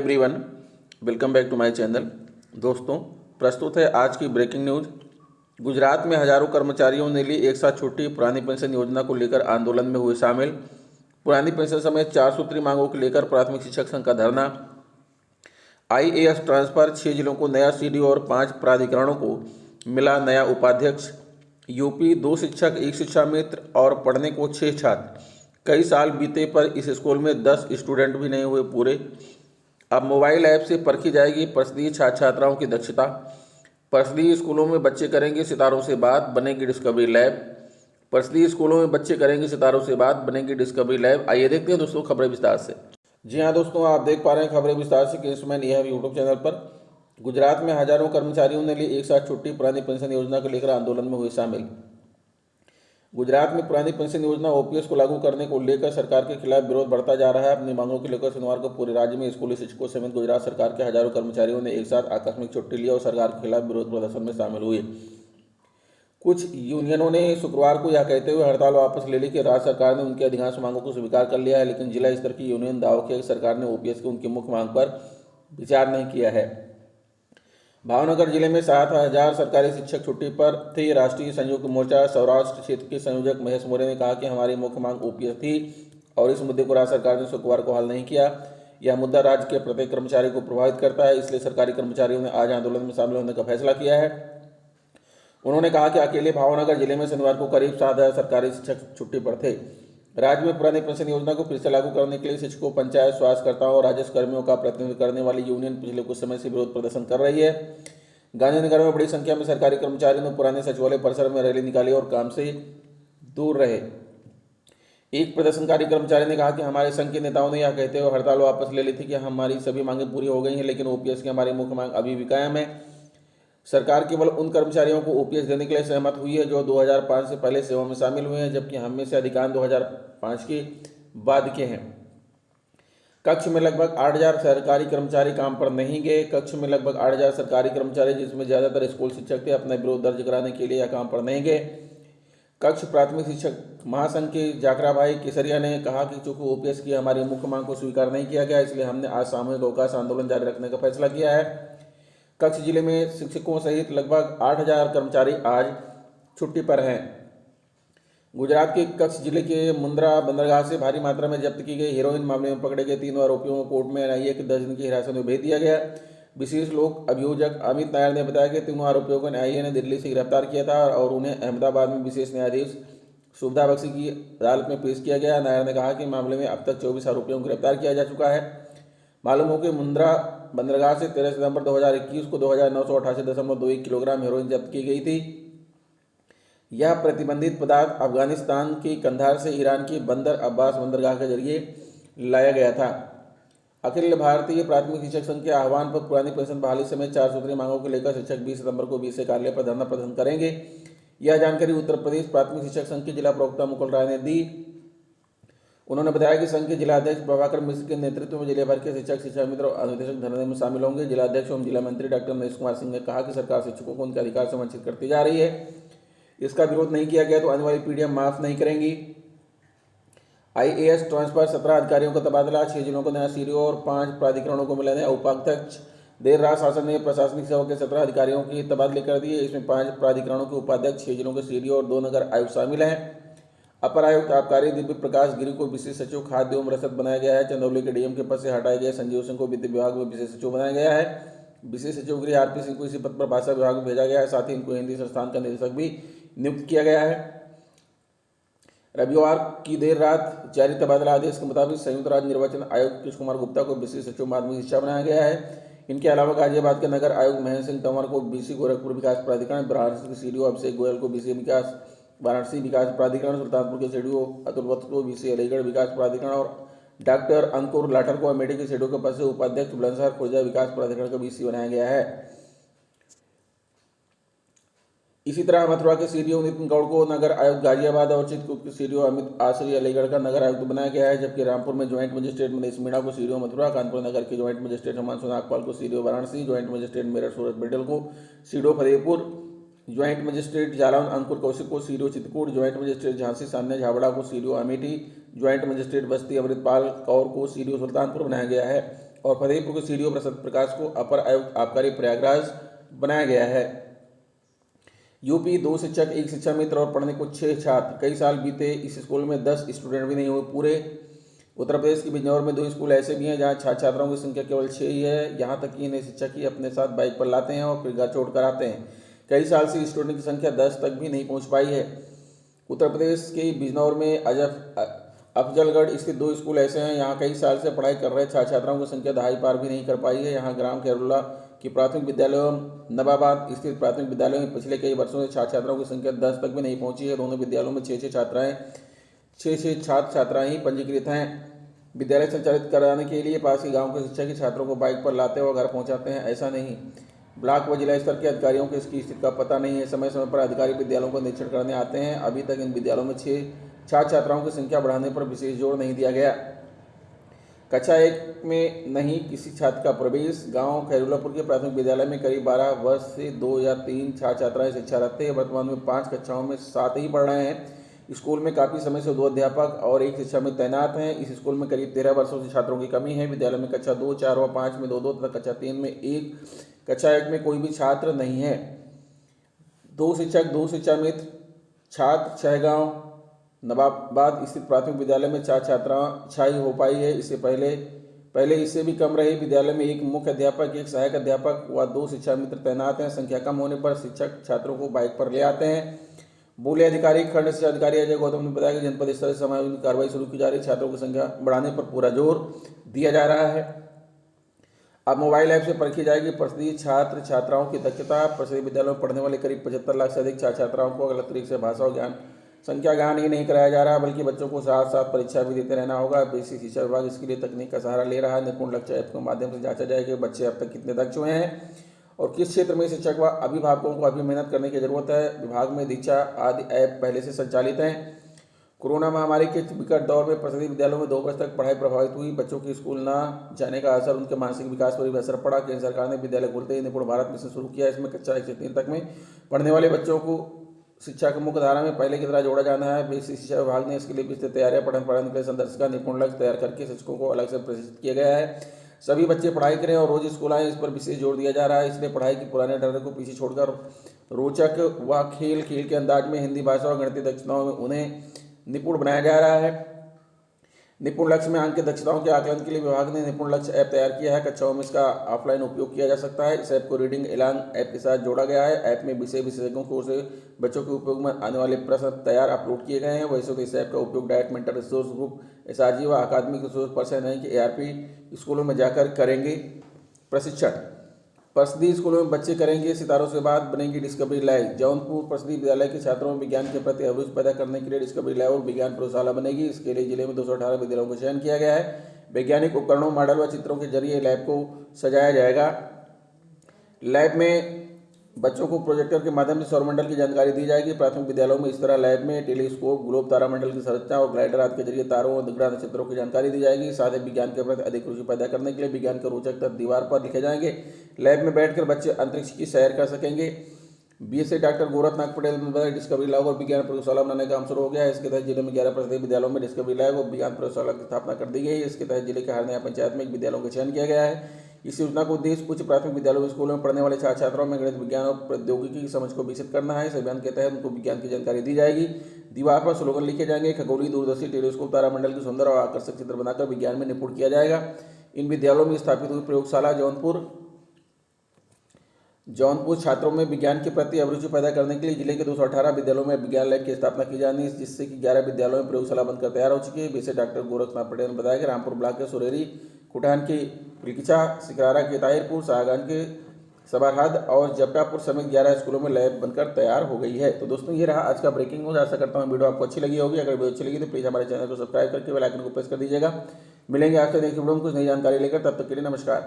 Everyone, welcome back to my channel. दोस्तों, प्रस्तुत है आज की ब्रेकिंग न्यूज़। गुजरात में हजारों कर्मचारियों ने ली एक साथ छुट्टी, पुरानी पेंशन योजना को लेकर आंदोलन में हुए शामिल। पुरानी पेंशन समेत 4 सूत्री मांगों को लेकर प्राथमिक शिक्षक संघ का धरना। आईएएस ट्रांसफर, 6 जिलों को नया सीडीओ और 5 प्राधिकरणों को मिला नया उपाध्यक्ष। यूपी, 2 शिक्षक 1 शिक्षा मित्र और पढ़ने को 6 छात्र। कई साल बीते पर इस स्कूल में 10 स्टूडेंट भी नहीं हुए पूरे। अब मोबाइल ऐप से परखी जाएगी परिषदीय छात्र छात्राओं की दक्षता। परिषदीय स्कूलों में बच्चे करेंगे सितारों से बात, बनेगी डिस्कवरी लैब। परिषदीय स्कूलों में बच्चे करेंगे सितारों से बात, बनेगी डिस्कवरी लैब। आइए देखते हैं दोस्तों खबरें विस्तार से। जी हाँ दोस्तों, आप देख पा रहे हैं खबरें विस्तार से किसमैन यह यूट्यूब चैनल पर। गुजरात में हजारों कर्मचारियों ने ली एक साथ छुट्टी, पुरानी पेंशन योजना को लेकर आंदोलन में हुए शामिल। गुजरात में पुरानी पेंशन योजना ओपीएस को लागू करने को लेकर सरकार के खिलाफ विरोध बढ़ता जा रहा है। अपनी मांगों को लेकर शनिवार को पूरे राज्य में स्कूली शिक्षकों समेत गुजरात सरकार के हजारों कर्मचारियों ने एक साथ आकस्मिक छुट्टी ली और सरकार के खिलाफ विरोध प्रदर्शन में शामिल हुए। कुछ यूनियनों ने शुक्रवार को यह कहते हुए हड़ताल वापस ले ली कि राज्य सरकार ने उनकी अधिकांश मांगों को स्वीकार कर लिया है, लेकिन जिला स्तर की यूनियन दावा किया कि सरकार ने ओपीएस की उनकी मुख्य मांग पर विचार नहीं किया है। भावनगर जिले में 7,000 सरकारी शिक्षक छुट्टी पर थे। राष्ट्रीय संयुक्त मोर्चा सौराष्ट्र क्षेत्र के संयोजक महेश मोरे ने कहा कि हमारी मुख्य मांग ओपीएस थी और इस मुद्दे को राज्य सरकार ने शुक्रवार को हल नहीं किया। यह मुद्दा राज्य के प्रत्येक कर्मचारी को प्रभावित करता है, इसलिए सरकारी कर्मचारियों ने आज आंदोलन में शामिल होने का फैसला किया है। उन्होंने कहा कि अकेले भावनगर जिले में शनिवार को करीब 7,000 सरकारी शिक्षक छुट्टी पर थे। राज्य में पुरानी पेंशन योजना को फिर से लागू करने के लिए शिक्षकों, पंचायत, स्वास्थ्यकर्ताओं और राजस्व कर्मियों का प्रतिनिधित्व करने वाली यूनियन पिछले कुछ समय से विरोध प्रदर्शन कर रही है। गांधीनगर में बड़ी संख्या में सरकारी कर्मचारियों ने पुराने सचिवालय परिसर में रैली निकाली और काम से दूर रहे। एक प्रदर्शनकारी कर्मचारी ने कहा कि हमारे संघ के नेताओं ने यह कहते हुए हड़ताल वापस ले ली थी कि हमारी सभी मांगें पूरी हो गई हैं, लेकिन ओपीएस की हमारी मुख्य मांग अभी भी कायम है। सरकार केवल उन कर्मचारियों को ओपीएस देने के लिए सहमत हुई है जो 2005 से पहले सेवा में शामिल हुए हैं, जबकि हम में से अधिकांश 2005 के बाद के हैं। कक्ष में लगभग 8,000 सरकारी कर्मचारी काम पर नहीं गए। कक्ष में लगभग 8,000 सरकारी कर्मचारी, जिसमें ज़्यादातर स्कूल शिक्षक थे, अपना विरोध दर्ज कराने के लिए यह काम पर नहीं गए। कक्ष प्राथमिक शिक्षक महासंघ के जाकरा भाई केसरिया ने कहा कि चूंकि ओपीएस की हमारी मुख्य मांग को स्वीकार नहीं किया गया, इसलिए हमने आज सामूहिक अवकाश आंदोलन जारी रखने का फैसला किया है। कच्छ जिले में शिक्षकों सहित लगभग 8,000 कर्मचारी आज छुट्टी पर हैं। गुजरात के कच्छ जिले के मुंद्रा बंदरगाह से भारी मात्रा में जब्त की गई हेरोइन मामले में पकड़े गए 3 आरोपियों को कोर्ट में एनआईए के 10 दिन की हिरासत में भेज दिया गया। विशेष लोक अभियोजक अमित नायर ने बताया कि तीनों आरोपियों को एनआईए ने दिल्ली से गिरफ्तार किया था और उन्हें अहमदाबाद में विशेष न्यायाधीश सुविधा बख्शी की अदालत में पेश किया गया। नायर ने कहा कि मामले में अब तक 24 आरोपियों को गिरफ्तार किया जा चुका है। मालूम हो कि मुंद्रा बंदरगाह से 13 सितंबर 2021 को 2,988.21 किलोग्राम हेरोइन जब्त की गई थी। यह प्रतिबंधित पदार्थ अफगानिस्तान के कंधार से ईरान की बंदर अब्बास बंदरगाह के जरिए लाया गया था। अखिल भारतीय प्राथमिक शिक्षक संघ के आह्वान पर पुरानी पेंशन बहाली समेत 4 सूत्री मांगों को लेकर शिक्षक 20 सितंबर को बीसी कार्यालय पर धरना प्रदर्शन करेंगे। यह जानकारी उत्तर प्रदेश प्राथमिक शिक्षक संघ के जिला प्रवक्ता मुकुल राय ने दी। उन्होंने बताया कि संघ के जिलाध्यक्ष प्रभाकर मिश्र के नेतृत्व में जिले भर के शिक्षक, शिक्षा मित्र और अनुदेशक धरने में शामिल होंगे। जिलाध्यक्ष एवं जिला मंत्री डॉक्टर महेश कुमार सिंह ने कहा कि सरकार शिक्षकों को उनके अधिकार से वंचित करती जा रही है। इसका विरोध नहीं किया गया तो आने वाली पीढ़ियां माफ नहीं करेंगी। आईएएस ट्रांसफर, 17 अधिकारियों का तबादला, 6 जिलों को नया सीडीओ और 5 प्राधिकरणों को मिला नया उपाध्यक्ष। देर रात शासन ने प्रशासनिक सेवा के 17 अधिकारियों के तबादले कर दिए। इसमें 5 प्राधिकरणों के उपाध्यक्ष, 6 जिलों के सीडीओ और 2 नगर आयुक्त शामिल हैं। अपर आयुक्त आबकारी दिव्य प्रकाश गिरी को विशेष सचिव खाद्य एवं रसद बनाया गया है। चंदौली के डीएम के पद से हटाए गए संजीव सिंह को वित्त विभाग में विशेष सचिव बनाया गया है। विशेष सचिव गृह आरपी सिंह को इसी पद पर भाषा विभाग में भेजा गया है। साथ ही इनको हिंदी संस्थान का निदेशक भी नियुक्त किया गया है। रविवार की देर रात जारी तबादला आदेश के मुताबिक संयुक्त राज्य निर्वाचन आयुक्त कृष्ण कुमार गुप्ता को विशेष सचिव माध्यमिक शिक्षा बनाया गया है। इनके अलावा गाजियाबाद के नगर आयुक्त महेंद्र सिंह तंवर को बीसी गोरखपुर विकास प्राधिकरण, वाराणसी के सीडीओ अभिषेक गोयल को बीसी विकास वाराणसी विकास प्राधिकरण, सुल्तानपुर के सीडीओ अतुल वत्स को बीसी अलीगढ़ विकास प्राधिकरण और डॉक्टर अंकुर लाठर को अमेठी के सीडीओ के पद से उपाध्यक्ष बुलंदशहर खुर्जा विकास प्राधिकरण का बीसी बनाया गया है। इसी तरह मथुरा के सीडीओ नितिन गौड़ को नगर आयुक्त गाजियाबाद और चित्रकूट के सीडीओ अमित आसरी अलीगढ़ का नगर आयुक्त बनाया गया है, जबकि रामपुर में ज्वाइंट मजिस्ट्रेट मनीष मीणा को सीडीओ मथुरा, कानपुर नगर के ज्वाइंट मजिस्ट्रेट हिमांशु नागपाल को CDO Varanasi, joint magistrate Meerut Suraj Bidal को CDO Fatehpur, joint magistrate Jalaun Ankur Kaushik को CDO Chitrakoot, joint magistrate Jhansi Sanya Jhabra को सीडीओ अमेठी, ज्वाइंट मजिस्ट्रेट बस्ती अमृतपाल कौर को सीडीओ सुल्तानपुर बनाया गया है और फतेहपुर के सीडीओ प्रकाश को अपर आयुक्त आबकारी प्रयागराज बनाया गया है। यूपी 2 शिक्षक 1 शिक्षा मित्र और पढ़ने को 6 छात्र। कई साल बीते, इस स्कूल में 10 स्टूडेंट भी नहीं हुए पूरे। उत्तर प्रदेश के बिजनौर में 2 स्कूल ऐसे भी हैं जहां छात्र छात्राओं की संख्या केवल 6 ही है। यहां तक कि इन्हें शिक्षक ही अपने साथ बाइक पर लाते हैं और फिर घर छोड़ कर आते हैं। कई साल से स्टूडेंट की संख्या 10 तक भी नहीं पहुंच पाई है। उत्तर प्रदेश के बिजनौर में अफजलगढ़ स्थित 2 स्कूल ऐसे हैं, यहाँ कई साल से पढ़ाई कर रहे छात्र छात्राओं की संख्या दहाई पार भी नहीं कर पाई है। यहाँ ग्राम खैरुल्ला की प्राथमिक विद्यालय नवाबाद स्थित प्राथमिक विद्यालय में पिछले कई वर्षों से छात्र छात्राओं की संख्या 10 तक भी नहीं पहुंची है। दोनों विद्यालयों में 6 छात्र छात्राएं ही पंजीकृत हैं। विद्यालय संचालित कराने के लिए पास के गाँव के शिक्षक ही छात्रों को बाइक पर लाते और घर पहुँचाते हैं, ऐसा नहीं। ब्लॉक व जिला स्तर के अधिकारियों को इसकी स्थिति का पता नहीं है। समय समय पर अधिकारी विद्यालयों को निरीक्षण करने आते हैं। अभी तक इन विद्यालयों में 6 छात्र छात्राओं की संख्या बढ़ाने पर विशेष जोर नहीं दिया गया। कक्षा 1 में नहीं किसी छात्र का प्रवेश। गांव खैरुल्लापुर के प्राथमिक विद्यालय में करीब 12 वर्ष से 2 या 3 छात्र छात्राएं शिक्षा रखते हैं। वर्तमान में 5 कक्षाओं में 7 ही पढ़ रहे हैं। स्कूल में काफ़ी समय से 2 अध्यापक और 1 शिक्षा में तैनात हैं। इस स्कूल में करीब 13 वर्षों से छात्रों की कमी है। विद्यालय में कक्षा 2, 4 व 5 में 2 तथा कक्षा 3 में 1, कक्षा 1 में कोई भी छात्र नहीं है। 2 शिक्षक 2 शिक्षा मित्र। छात्र छहगांव नवाबाद स्थित प्राथमिक विद्यालय में 4 छात्राएं हो पाई है। इससे पहले इससे भी कम रही। विद्यालय में 1 मुख्य अध्यापक, 1 सहायक अध्यापक व 2 शिक्षा मित्र तैनात हैं। संख्या कम होने पर शिक्षक छात्रों को बाइक पर ले आते हैं। बोले अधिकारी खंड शिक्षा अधिकारी अजय गौतम ने बताया कि जनपद स्तर से समायोजन की कार्रवाई शुरू की जा रही है। छात्रों की संख्या बढ़ाने पर पूरा जोर दिया जा रहा है। अब मोबाइल ऐप से परखी जाएगी प्रतिशत छात्र छात्राओं की दक्षता। प्रसिद्ध विद्यालयों में पढ़ने वाले करीब 75 लाख से अधिक छात्र छात्राओं को गलत तरीके से भाषा और ज्ञान ही नहीं कराया जा रहा, बल्कि बच्चों को साथ साथ परीक्षा भी देते रहना होगा। बेसिक शिक्षा विभाग इसके लिए तकनीक का सहारा ले रहा है। निपुण लक्ष्य ऐप के माध्यम से जांचा जाएगा कि बच्चे अब तक कितने दक्ष हुए हैं और किस क्षेत्र में शिक्षक व अभिभावकों को अभी मेहनत करने की जरूरत है। विभाग में दीक्षा आदि ऐप पहले से संचालित हैं। कोरोना महामारी के विकट दौर में प्रसिद्ध विद्यालयों में 2 वर्ष तक पढ़ाई प्रभावित हुई। बच्चों के स्कूल न जाने का असर उनके मानसिक विकास पर भी असर पड़ा। केंद्र सरकार ने विद्यालय खोलते ही निपुण भारत मिशन शुरू किया। इसमें कक्षा 1 से 3 तक में पढ़ने वाले बच्चों को शिक्षा की मुख्य धारा में पहले की तरह जोड़ा जाना है। बेसिक शिक्षा विभाग ने इसके लिए विस्तृत तैयारियां पढ़ने के लिए संदर्शिका निपुण लक्ष्य तैयार करके शिक्षकों को अलग से प्रशिक्षित किया गया है। सभी बच्चे पढ़ाई करें और रोज स्कूल आएँ, इस पर विशेष जोर दिया जा रहा है। इसलिए पढ़ाई की पुराने डर को पीछे छोड़कर रोचक व खेल के अंदाज में हिंदी भाषा और गणितीय दक्षताओं में उन्हें निपुण बनाया जा रहा है। निपुण लक्ष्य में अंक की दक्षताओं के आकलन के लिए विभाग ने निपुण लक्ष्य ऐप तैयार किया है। कक्षाओं में इसका ऑफलाइन उपयोग किया जा सकता है। इस ऐप को रीडिंग एलान ऐप के साथ जोड़ा गया है। ऐप में विशेषज्ञों की ओर से बच्चों के उपयोग में आने वाले प्रश्न तैयार अपलोड किए गए हैं। वैसे तो इस ऐप का उपयोग direct mentor resource group, SRG व अकादमिक रिसोर्स पर्सन है कि ARP स्कूलों में जाकर करेंगे प्रशिक्षण। प्रसिद्धि स्कूलों में बच्चे करेंगे सितारों से बात, बनेंगी डिस्कवरी लैब। जौनपुर प्रसिद्धि विद्यालय के छात्रों में विज्ञान के प्रति अभिरुचि पैदा करने के लिए डिस्कवरी लैब और विज्ञान प्रयोगशाला बनेगी। इसके लिए जिले में 218 विद्यालयों का चयन किया गया है। वैज्ञानिक उपकरणों, मॉडल व चित्रों के जरिए लैब को सजाया जाएगा। लैब में बच्चों को प्रोजेक्टर के माध्यम से सौरमंडल की जानकारी दी जाएगी। प्राथमिक विद्यालयों में इस तरह लैब में टेलीस्कोप, ग्लोब, तारामंडल की संरचना और ग्लाइडर आदि के जरिए तारों और ग्रह नक्षत्रों की जानकारी दी जाएगी। साथ ही विज्ञान के प्रति अधिक रुचि पैदा करने के लिए विज्ञान के रोचक तथ्य दीवार पर लिखे जाएंगे। लैब में बैठकर बच्चे अंतरिक्ष की सैर कर सकेंगे। BSc डॉक्टर गोरखनाथ पटेल ने बताया डिस्कवरी लैब और विज्ञान प्रयोगशाला बनाने का काम शुरू हो गया है। इसके तहत जिले में 11 प्रसिद्ध विद्यालयों में डिस्कवरी लैब और विज्ञान प्रयोगशाला की स्थापना कर दी गई है। इसके तहत जिले के हर नया पंचायत में 1 विद्यालयों का चयन किया गया है। इस योजना का उद्देश्य उच्च प्राथमिक विद्यालयों में स्कूलों में पढ़ने वाले छात्र छात्राओं में गणित, विज्ञान और प्रौद्योगिकी की समझ को विकसित करना है। इस अभियान के तहत उनको विज्ञान की जानकारी दी जाएगी। दीवार पर स्लोगन लिखे जाएंगे। खगोलीय, दूरदर्शी, टेलीस्कोप, तारामंडल की सुंदर और आकर्षक चित्र बनाकर विज्ञान में निपुण किया जाएगा। इन विद्यालयों में स्थापित हुई प्रयोगशाला जौनपुर छात्रों में विज्ञान के प्रति अभिरुचि पैदा करने के लिए जिले के 218 विद्यालयों में विज्ञान लैब की स्थापना की जानी है, जिससे कि 11 विद्यालयों में प्रयोगशाला बनकर तैयार हो चुकी है। BSc डॉक्टर गोरखनाथ पटेल ने बताया कि रामपुर ब्लॉक के सुरेरी, कुटान की पिलकिचा, सिकरारा के ताहिरपुर, शाहगंज के सबारहद और जपटापुर समेत 11 स्कूलों में लैब बनकर तैयार हो गई है। तो दोस्तों ये रहा आज का ब्रेकिंग न्यूज। आशा करता हूँ वीडियो आपको अच्छी लगी होगी। अगर वीडियो अच्छी लगी तो प्लीज़ हमारे चैनल को सब्सक्राइब करके बेल आइकन को प्रेस कर दीजिएगा। मिलेंगे आपसे नेक्स्ट वीडियो में कुछ नई जानकारी लेकर, तब तक के लिए नमस्कार।